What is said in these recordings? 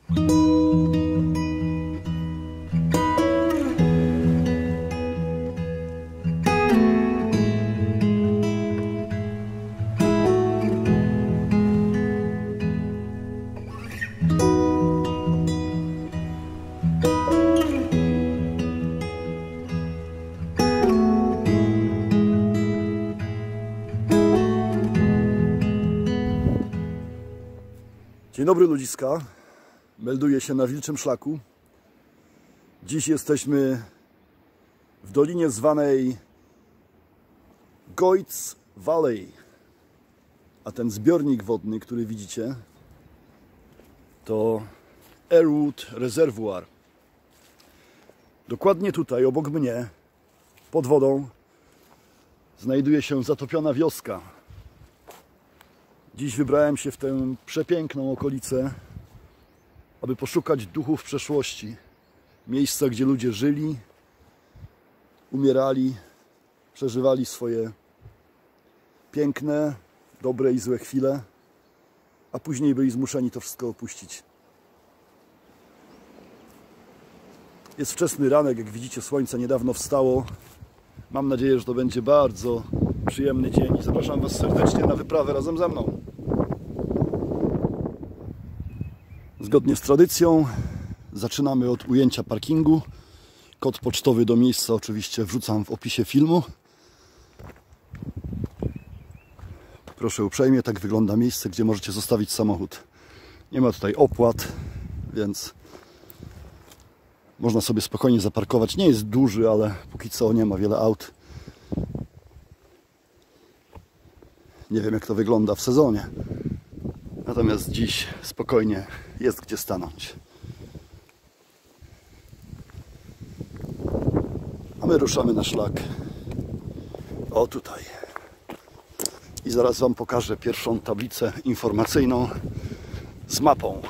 Dzień dobry ludziska, melduję się na Wilczym Szlaku. Dziś jesteśmy w dolinie zwanej Goyts Valley, a ten zbiornik wodny, który widzicie, to Airwood Reservoir. Dokładnie tutaj, obok mnie, pod wodą, znajduje się zatopiona wioska. Dziś wybrałem się w tę przepiękną okolicę, aby poszukać duchów przeszłości. Miejsca, gdzie ludzie żyli, umierali, przeżywali swoje piękne, dobre i złe chwile, a później byli zmuszeni to wszystko opuścić. Jest wczesny ranek, jak widzicie, słońce niedawno wstało. Mam nadzieję, że to będzie bardzo przyjemny dzień i zapraszam Was serdecznie na wyprawę razem ze mną. Zgodnie z tradycją zaczynamy od ujęcia parkingu. Kod pocztowy do miejsca oczywiście wrzucam w opisie filmu. Proszę uprzejmie, tak wygląda miejsce, gdzie możecie zostawić samochód. Nie ma tutaj opłat, więc można sobie spokojnie zaparkować. Nie jest duży, ale póki co nie ma wiele aut. Nie wiem, jak to wygląda w sezonie. Natomiast dziś spokojnie jest gdzie stanąć. A my ruszamy na szlak. O, tutaj. I zaraz Wam pokażę pierwszą tablicę informacyjną z mapą.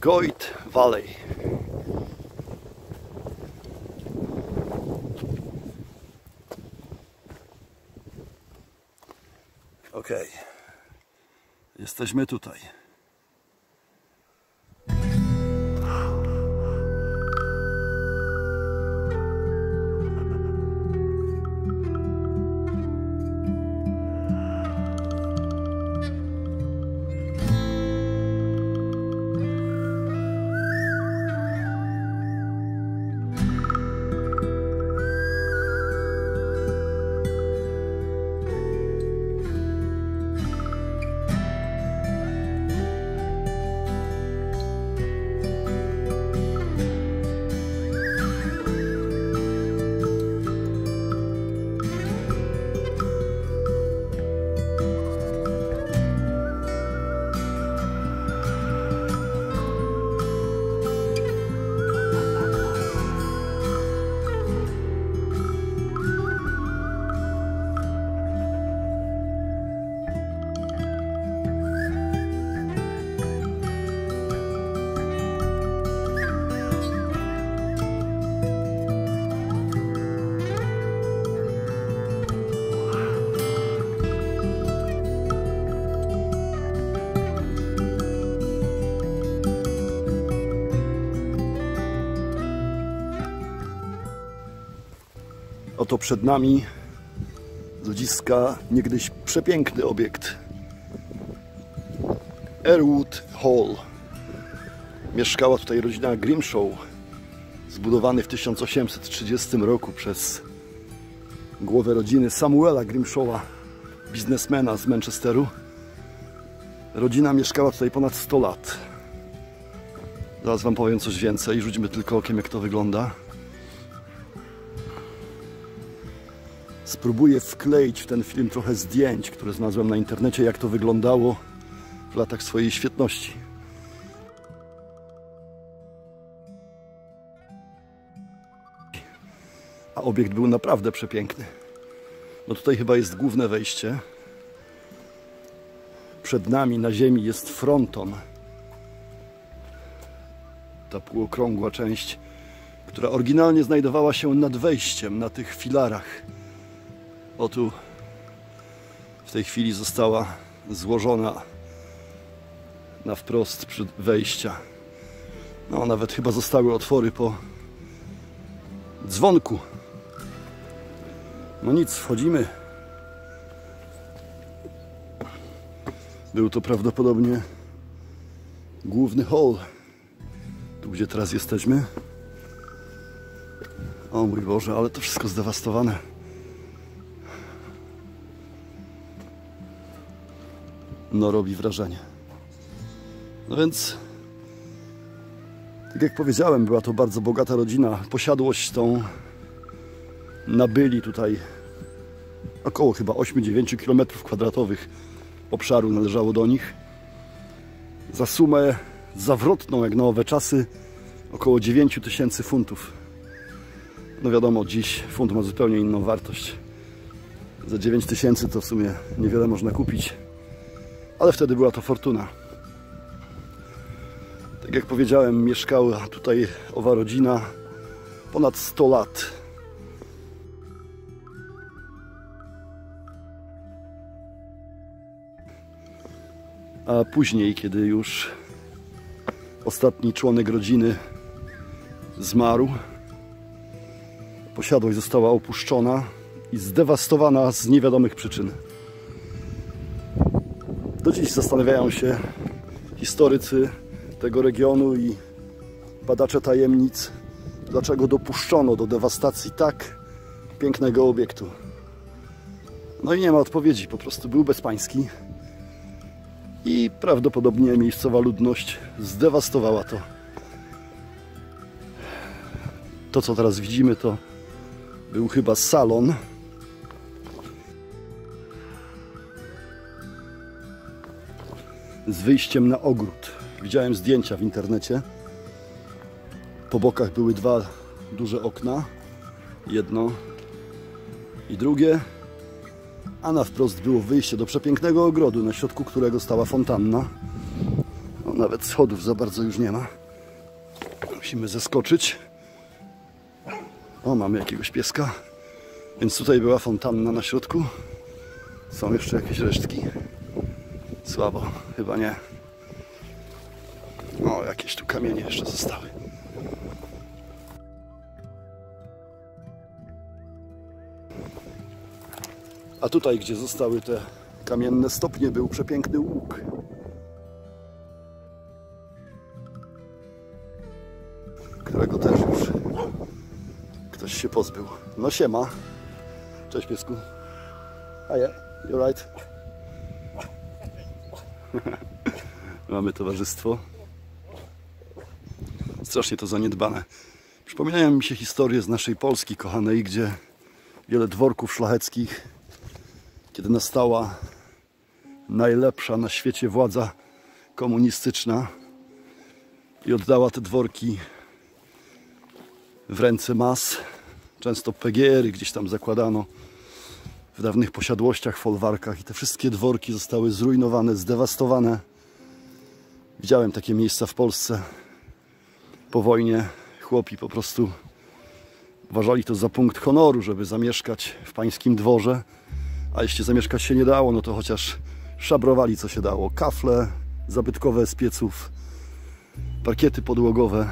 Goyt Valley. Okej. Jesteśmy tutaj. Oto przed nami ludziska niegdyś przepiękny obiekt. Airwood Hall. Mieszkała tutaj rodzina Grimshaw, zbudowany w 1830 roku przez głowę rodziny Samuela Grimshawa, biznesmena z Manchesteru. Rodzina mieszkała tutaj ponad 100 lat. Zaraz Wam powiem coś więcej, rzućmy tylko okiem, jak to wygląda. Spróbuję wkleić w ten film trochę zdjęć, które znalazłem na internecie, jak to wyglądało w latach swojej świetności. A obiekt był naprawdę przepiękny. No tutaj chyba jest główne wejście. Przed nami na ziemi jest fronton. Ta półokrągła część, która oryginalnie znajdowała się nad wejściem, na tych filarach. O tu w tej chwili została złożona na wprost przy wejścia. No, nawet chyba zostały otwory po dzwonku. No nic, wchodzimy. Był to prawdopodobnie główny hall, tu gdzie teraz jesteśmy. O mój Boże, ale to wszystko zdewastowane. No, robi wrażenie. No więc, tak jak powiedziałem, była to bardzo bogata rodzina. Posiadłość tą nabyli tutaj około chyba 8-9 km² obszaru należało do nich. Za sumę zawrotną, jak na owe czasy, około 9000 funtów. No wiadomo, dziś funt ma zupełnie inną wartość. Za 9000 to w sumie niewiele można kupić, ale wtedy była to fortuna. Tak jak powiedziałem, mieszkała tutaj owa rodzina ponad 100 lat. A później, kiedy już ostatni członek rodziny zmarł, posiadłość została opuszczona i zdewastowana z niewiadomych przyczyn. Do dziś zastanawiają się historycy tego regionu i badacze tajemnic, dlaczego dopuszczono do dewastacji tak pięknego obiektu. No i nie ma odpowiedzi, po prostu był bezpański i prawdopodobnie miejscowa ludność zdewastowała to. To, co teraz widzimy, to był chyba salon. Z wyjściem na ogród. Widziałem zdjęcia w internecie. Po bokach były dwa duże okna. Jedno i drugie. A na wprost było wyjście do przepięknego ogrodu, na środku którego stała fontanna. No, nawet schodów za bardzo już nie ma. Musimy zeskoczyć. O, mamy jakiegoś pieska. Więc tutaj była fontanna na środku. Są jeszcze jakieś resztki. Słabo, chyba nie. O, jakieś tu kamienie jeszcze zostały. A tutaj, gdzie zostały te kamienne stopnie, był przepiękny łuk. Którego też już ktoś się pozbył. No siema. Cześć piesku. Hiya, you right? Mamy towarzystwo. Strasznie to zaniedbane. Przypominają mi się historie z naszej Polski kochanej, gdzie wiele dworków szlacheckich, kiedy nastała najlepsza na świecie władza komunistyczna i oddała te dworki w ręce mas, często PGR-y gdzieś tam zakładano w dawnych posiadłościach, folwarkach, i te wszystkie dworki zostały zrujnowane, zdewastowane. Widziałem takie miejsca w Polsce po wojnie. Chłopi po prostu uważali to za punkt honoru, żeby zamieszkać w pańskim dworze, a jeśli zamieszkać się nie dało, no to chociaż szabrowali co się dało. Kafle zabytkowe z pieców, parkiety podłogowe,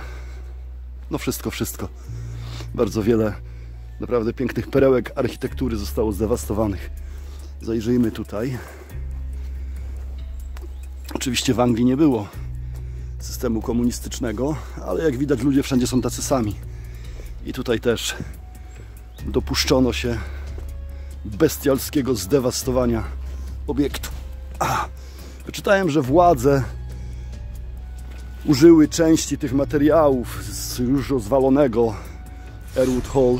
no wszystko, wszystko. Bardzo wiele naprawdę pięknych perełek architektury zostało zdewastowanych. Zajrzyjmy tutaj. Oczywiście w Anglii nie było systemu komunistycznego, ale jak widać ludzie wszędzie są tacy sami. I tutaj też dopuszczono się bestialskiego zdewastowania obiektu. Wyczytałem, że władze użyły części tych materiałów z już rozwalonego Airwood Hall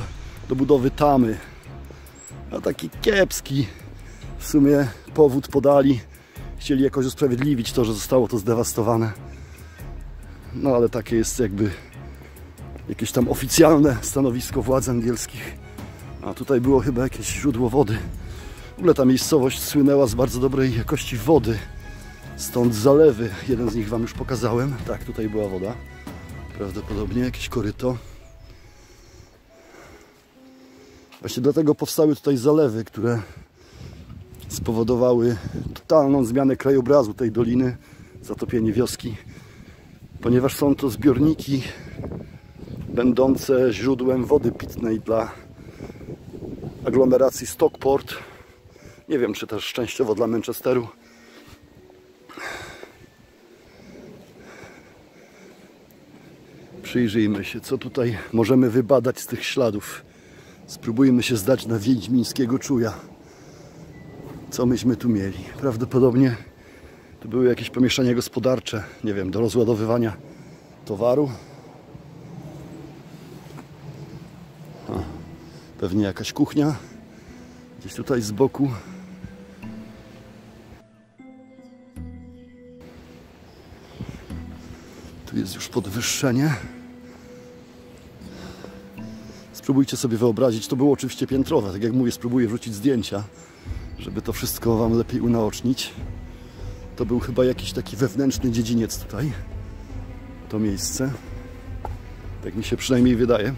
do budowy tamy. A taki kiepski w sumie powód podali. Chcieli jakoś usprawiedliwić to, że zostało to zdewastowane. No ale takie jest jakby jakieś tam oficjalne stanowisko władz angielskich. A tutaj było chyba jakieś źródło wody. W ogóle ta miejscowość słynęła z bardzo dobrej jakości wody. Stąd zalewy. Jeden z nich wam już pokazałem. Tak, tutaj była woda. Prawdopodobnie jakieś koryto. Właśnie dlatego powstały tutaj zalewy, które spowodowały totalną zmianę krajobrazu tej doliny zatopienie wioski, ponieważ są to zbiorniki będące źródłem wody pitnej dla aglomeracji Stockport. Nie wiem, czy też częściowo dla Manchesteru. Przyjrzyjmy się, co tutaj możemy wybadać z tych śladów. Spróbujmy się zdać na wiedźmińskiego czuja. Co myśmy tu mieli? Prawdopodobnie to były jakieś pomieszczenia gospodarcze, nie wiem, do rozładowywania towaru. Pewnie jakaś kuchnia gdzieś tutaj z boku. Tu jest już podwyższenie. Spróbujcie sobie wyobrazić, to było oczywiście piętrowe. Tak jak mówię, spróbuję wrzucić zdjęcia, żeby to wszystko Wam lepiej unaocznić. To był chyba jakiś taki wewnętrzny dziedziniec tutaj. To miejsce. Tak mi się przynajmniej wydaje.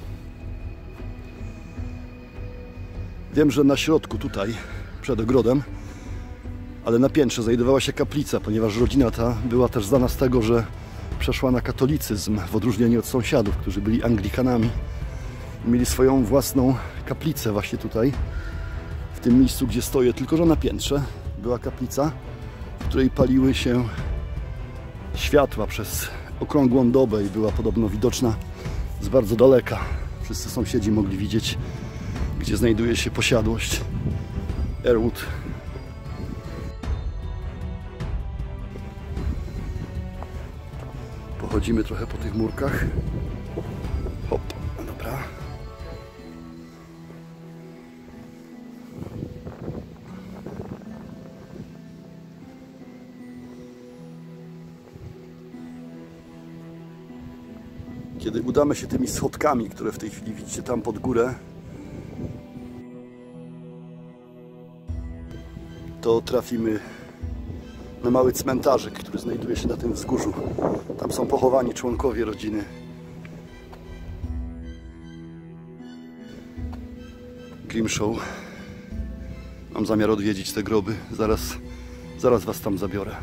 Wiem, że na środku tutaj, przed ogrodem, ale na piętrze znajdowała się kaplica, ponieważ rodzina ta była też znana z tego, że przeszła na katolicyzm, w odróżnieniu od sąsiadów, którzy byli Anglikanami. Mieli swoją własną kaplicę właśnie tutaj, w tym miejscu, gdzie stoję, tylko że na piętrze była kaplica, w której paliły się światła przez okrągłą dobę i była podobno widoczna z bardzo daleka. Wszyscy sąsiedzi mogli widzieć, gdzie znajduje się posiadłość Airwood. Pochodzimy trochę po tych murkach. Hop, dobra. Kiedy udamy się tymi schodkami, które w tej chwili widzicie tam pod górę, to trafimy na mały cmentarzyk, który znajduje się na tym wzgórzu. Tam są pochowani członkowie rodziny Grimshaw. Mam zamiar odwiedzić te groby. Zaraz Was tam zabiorę.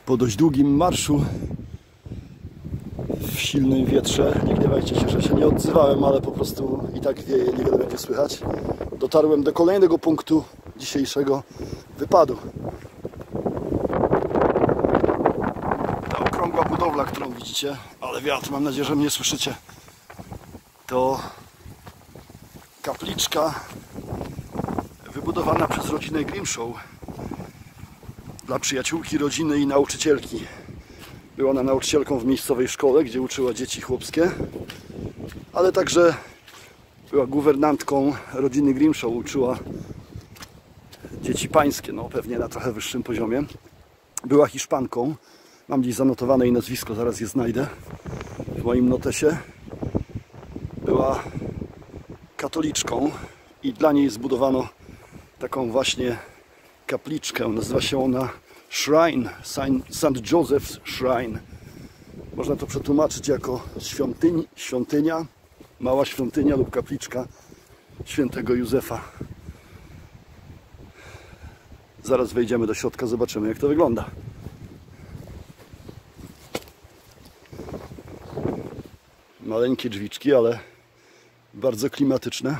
Po dość długim marszu w silnym wietrze, nie gniewajcie się, że się nie odzywałem, ale po prostu i tak wieje, niewiele będzie słychać, dotarłem do kolejnego punktu dzisiejszego wypadu. Ta okrągła budowla, którą widzicie, ale wiatr, mam nadzieję, że mnie słyszycie, to kapliczka wybudowana przez rodzinę Grimshaw dla przyjaciółki rodziny i nauczycielki. Była ona nauczycielką w miejscowej szkole, gdzie uczyła dzieci chłopskie, ale także była guwernantką rodziny Grimshaw, uczyła dzieci pańskie, no pewnie na trochę wyższym poziomie. Była Hiszpanką, mam gdzieś zanotowane jej nazwisko, zaraz je znajdę w moim notesie. Była katoliczką i dla niej zbudowano taką właśnie kapliczkę. Nazywa się ona Shrine, St. Joseph's Shrine. Można to przetłumaczyć jako świątynia, mała świątynia lub kapliczka świętego Józefa. Zaraz wejdziemy do środka, zobaczymy, jak to wygląda. Maleńkie drzwiczki, ale bardzo klimatyczne.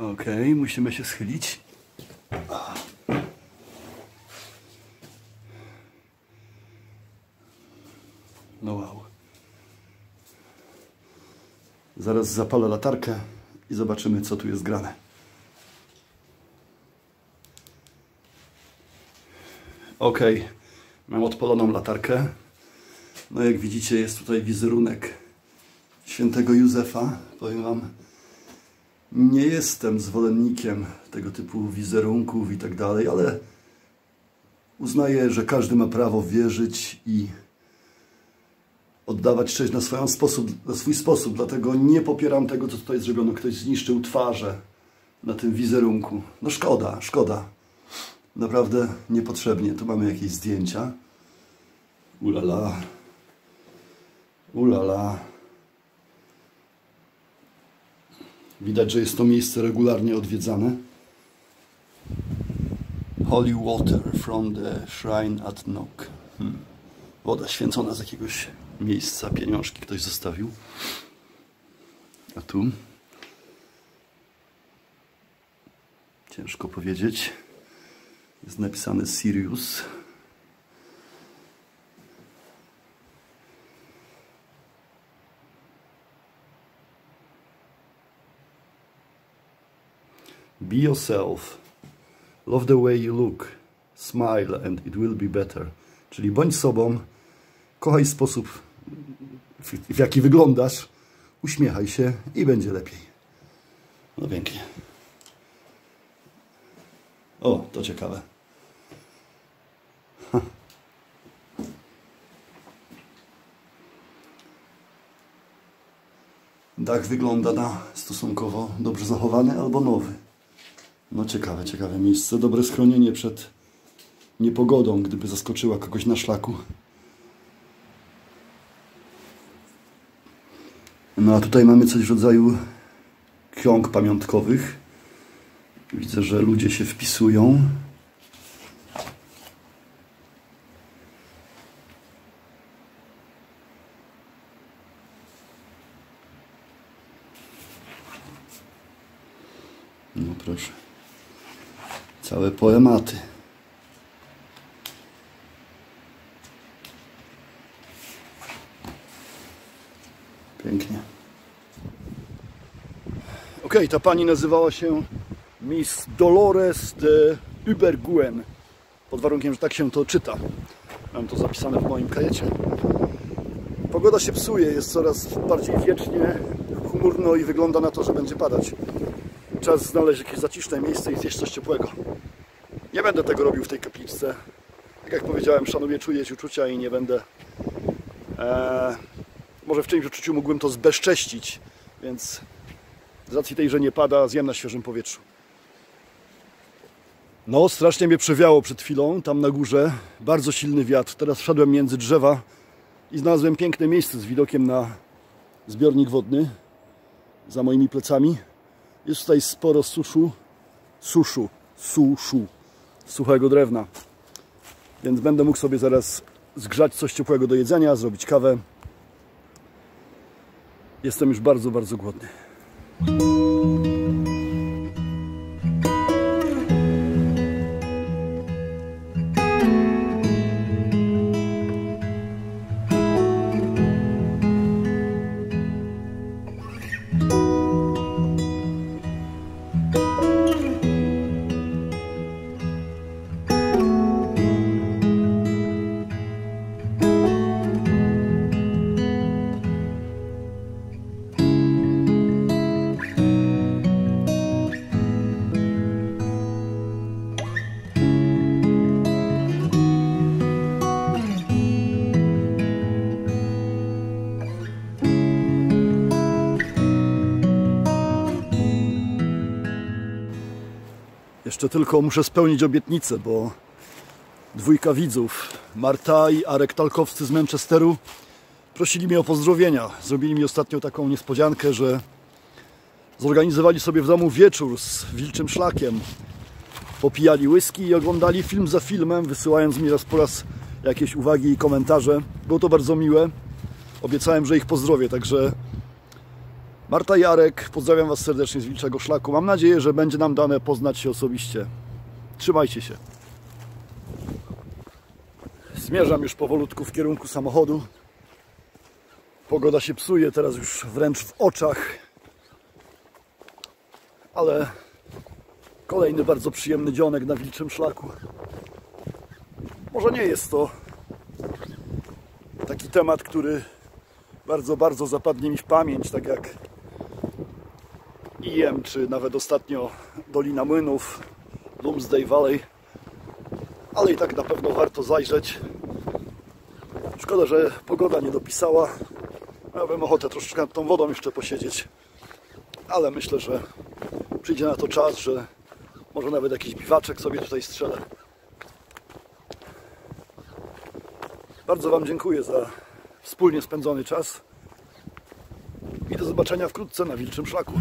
Ok, musimy się schylić. No wow. Zaraz zapalę latarkę i zobaczymy, co tu jest grane. Ok, mam odpaloną latarkę. No jak widzicie, jest tutaj wizerunek świętego Józefa. Powiem wam, nie jestem zwolennikiem tego typu wizerunków i tak dalej, ale uznaję, że każdy ma prawo wierzyć i oddawać cześć na swój sposób. Dlatego nie popieram tego, co tutaj zrobiono. Ktoś zniszczył twarze na tym wizerunku. No szkoda, szkoda. Naprawdę niepotrzebnie. Tu mamy jakieś zdjęcia. Ulala. Ulala. Widać, że jest to miejsce regularnie odwiedzane. Holy water from the shrine at Knock. Woda święcona z jakiegoś miejsca, pieniążki ktoś zostawił. A tu? Ciężko powiedzieć. Jest napisane Sirius. Be yourself. Love the way you look. Smile and it will be better. Czyli bądź sobą. Kochaj sposób, w jaki wyglądasz. Uśmiechaj się i będzie lepiej. No pięknie. O, to ciekawe. Dach wygląda na stosunkowo dobrze zachowany albo nowy. No ciekawe, ciekawe miejsce. Dobre schronienie przed niepogodą, gdyby zaskoczyła kogoś na szlaku. No a tutaj mamy coś w rodzaju ksiąg pamiątkowych. Widzę, że ludzie się wpisują. No proszę. Całe poematy. Pięknie. Ok, ta pani nazywała się Miss Dolores de Uberguen. Pod warunkiem, że tak się to czyta. Mam to zapisane w moim kajecie. Pogoda się psuje, jest coraz bardziej wiecznie, chmurno i wygląda na to, że będzie padać. Czas znaleźć jakieś zaciszne miejsce i zjeść coś ciepłego. Nie będę tego robił w tej kapliczce. Tak jak powiedziałem, szanuję czyjeś uczucia i nie będę... może w czyimś uczuciu mógłbym to zbezcześcić, więc z racji tej, że nie pada, zjem na świeżym powietrzu. No, strasznie mnie przewiało przed chwilą, tam na górze. Bardzo silny wiatr. Teraz wszedłem między drzewa i znalazłem piękne miejsce z widokiem na zbiornik wodny za moimi plecami. Jest tutaj sporo suszu, suszu, suchego drewna. Więc będę mógł sobie zaraz zgrzać coś ciepłego do jedzenia, zrobić kawę. Jestem już bardzo, bardzo głodny. Jeszcze tylko muszę spełnić obietnicę, bo dwójka widzów, Marta i Arek Talkowscy z Manchesteru, prosili mnie o pozdrowienia. Zrobili mi ostatnio taką niespodziankę, że zorganizowali sobie w domu wieczór z wilczym szlakiem. Popijali whisky i oglądali film za filmem, wysyłając mi raz po raz jakieś uwagi i komentarze. Było to bardzo miłe. Obiecałem, że ich pozdrowię, także Marta i Arek, pozdrawiam Was serdecznie z Wilczego Szlaku. Mam nadzieję, że będzie nam dane poznać się osobiście. Trzymajcie się. Zmierzam już powolutku w kierunku samochodu. Pogoda się psuje, teraz już wręcz w oczach. Ale kolejny bardzo przyjemny dzionek na Wilczym Szlaku. Może nie jest to taki temat, który bardzo, bardzo zapadnie mi w pamięć, tak jak Iem, czy nawet ostatnio Dolina Młynów, Lumsday Valley, ale i tak na pewno warto zajrzeć. Szkoda, że pogoda nie dopisała. Miałbym ochotę troszeczkę nad tą wodą jeszcze posiedzieć, ale myślę, że przyjdzie na to czas, że może nawet jakiś biwaczek sobie tutaj strzelę. Bardzo Wam dziękuję za wspólnie spędzony czas i do zobaczenia wkrótce na Wilczym Szlaku.